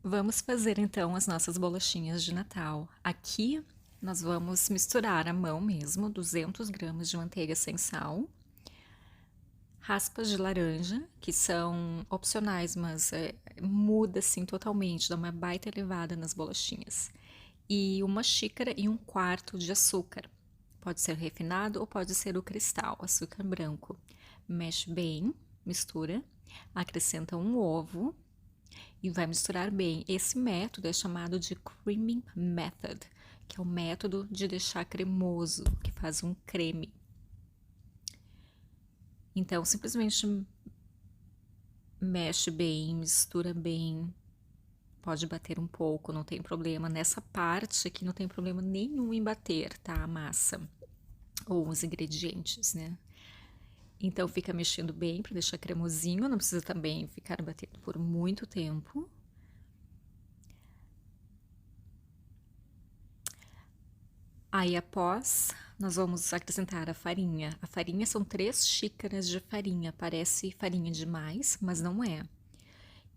Vamos fazer então as nossas bolachinhas de Natal. Aqui nós vamos misturar à mão mesmo 200 gramas de manteiga sem sal, raspas de laranja, que são opcionais, mas muda assim totalmente, dá uma baita elevada nas bolachinhas. E uma xícara e um quarto de açúcar. Pode ser refinado ou pode ser o cristal, açúcar branco. Mexe bem, mistura, acrescenta um ovo e vai misturar bem. Esse método é chamado de creaming method, que é o método de deixar cremoso, que faz um creme. Então, simplesmente mexe bem, mistura bem, pode bater um pouco, não tem problema. Nessa parte aqui não tem problema nenhum em bater, tá? A massa ou os ingredientes, né? Então fica mexendo bem para deixar cremosinho, não precisa também ficar batendo por muito tempo. Aí após, nós vamos acrescentar a farinha. A farinha são 3 xícaras de farinha. Parece farinha demais, mas não é.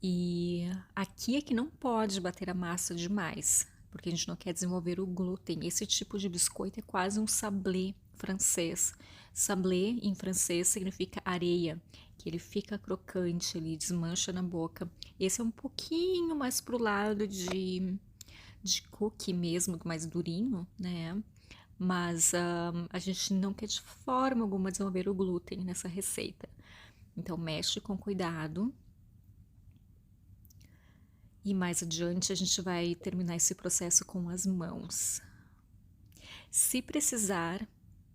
E aqui é que não pode bater a massa demais, porque a gente não quer desenvolver o glúten. Esse tipo de biscoito é quase um sablé francês. Sablé em francês significa areia, que ele fica crocante, ele desmancha na boca. Esse é um pouquinho mais pro lado de cookie mesmo, mais durinho, né? Mas a gente não quer de forma alguma desenvolver o glúten nessa receita. Então mexe com cuidado. E mais adiante a gente vai terminar esse processo com as mãos. Se precisar,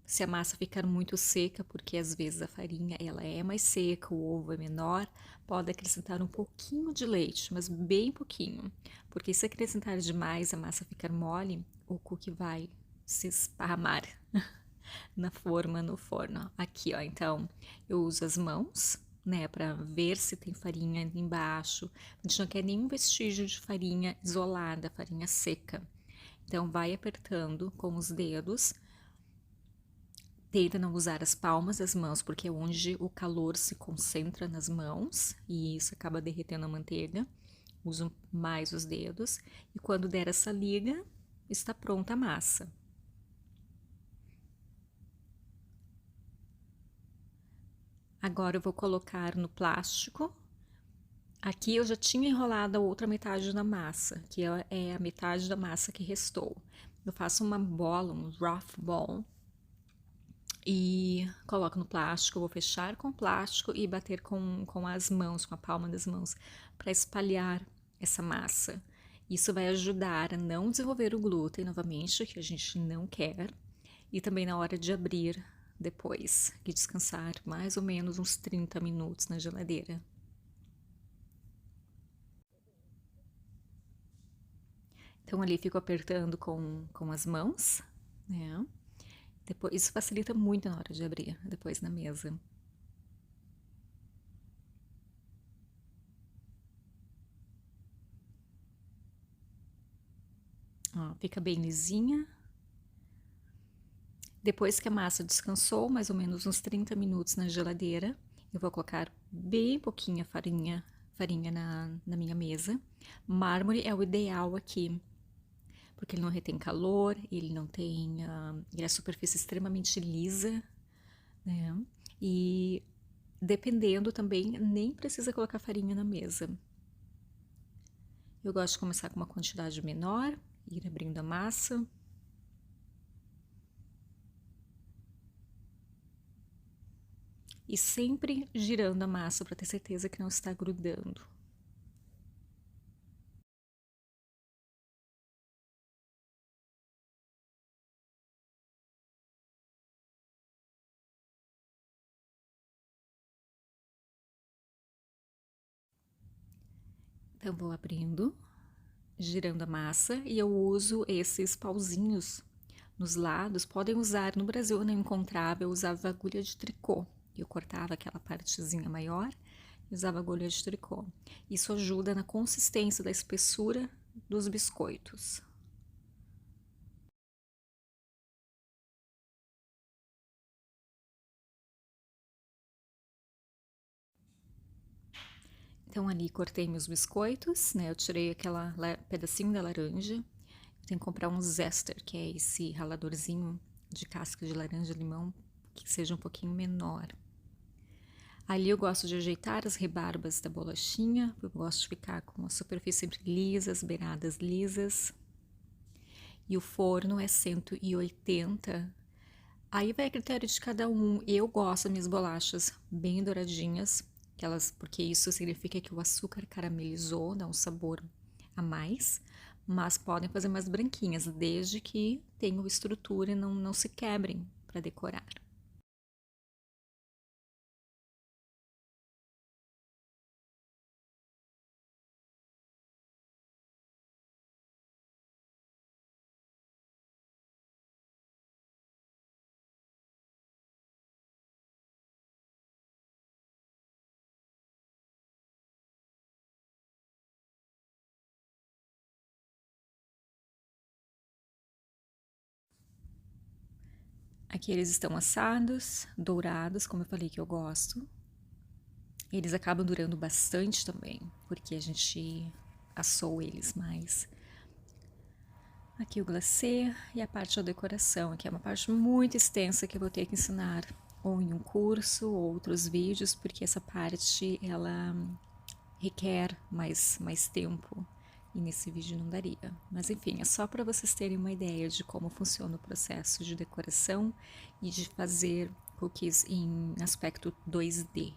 se a massa ficar muito seca, porque às vezes a farinha ela é mais seca, o ovo é menor, pode acrescentar um pouquinho de leite, mas bem pouquinho, porque se acrescentar demais a massa ficar mole, o cookie vai se esparramar na forma, no forno. Aqui, ó, então eu uso as mãos, né, para ver se tem farinha embaixo. A gente não quer nenhum vestígio de farinha isolada, farinha seca. Então vai apertando com os dedos. Tenta não usar as palmas das mãos, porque é onde o calor se concentra nas mãos e isso acaba derretendo a manteiga. Uso mais os dedos e quando der essa liga, está pronta a massa. Agora eu vou colocar no plástico. Aqui eu já tinha enrolado a outra metade da massa, que é a metade da massa que restou. Eu faço uma bola, um rough ball, e coloco no plástico. Vou fechar com o plástico e bater com as mãos, com a palma das mãos, para espalhar essa massa. Isso vai ajudar a não desenvolver o glúten novamente, que a gente não quer, e também na hora de abrir depois, e descansar mais ou menos uns 30 minutos na geladeira. Então ali fico apertando com as mãos, né? Depois, isso facilita muito na hora de abrir, depois na mesa. Ó, fica bem lisinha. Depois que a massa descansou, mais ou menos uns 30 minutos na geladeira, eu vou colocar bem pouquinha farinha na minha mesa. Mármore é o ideal aqui, porque ele não retém calor, ele não tem, ele é a superfície extremamente lisa, né? E dependendo também, nem precisa colocar farinha na mesa. Eu gosto de começar com uma quantidade menor, ir abrindo a massa. E sempre girando a massa para ter certeza que não está grudando. Então vou abrindo, girando a massa e eu uso esses pauzinhos nos lados. Podem usar, no Brasil eu não encontrava, eu usava agulha de tricô. Eu cortava aquela partezinha maior e usava agulha de tricô. Isso ajuda na consistência da espessura dos biscoitos. Então ali cortei meus biscoitos, né? Eu tirei aquela pedacinho da laranja. Eu tenho que comprar um zester, que é esse raladorzinho de casca de laranja e limão, que seja um pouquinho menor. Ali eu gosto de ajeitar as rebarbas da bolachinha, eu gosto de ficar com a superfície sempre lisa, as beiradas lisas. E o forno é 180. Aí vai a critério de cada um. Eu gosto das minhas bolachas bem douradinhas, porque isso significa que o açúcar caramelizou, dá um sabor a mais. Mas podem fazer mais branquinhas, desde que tenham estrutura e não se quebrem para decorar. Aqui eles estão assados, dourados, como eu falei que eu gosto. Eles acabam durando bastante também, porque a gente assou eles mais. Aqui o glacê e a parte da decoração, aqui é uma parte muito extensa que eu vou ter que ensinar ou em um curso ou outros vídeos, porque essa parte ela requer mais tempo e nesse vídeo não daria. Mas enfim, é só para vocês terem uma ideia de como funciona o processo de decoração e de fazer cookies em aspecto 2D.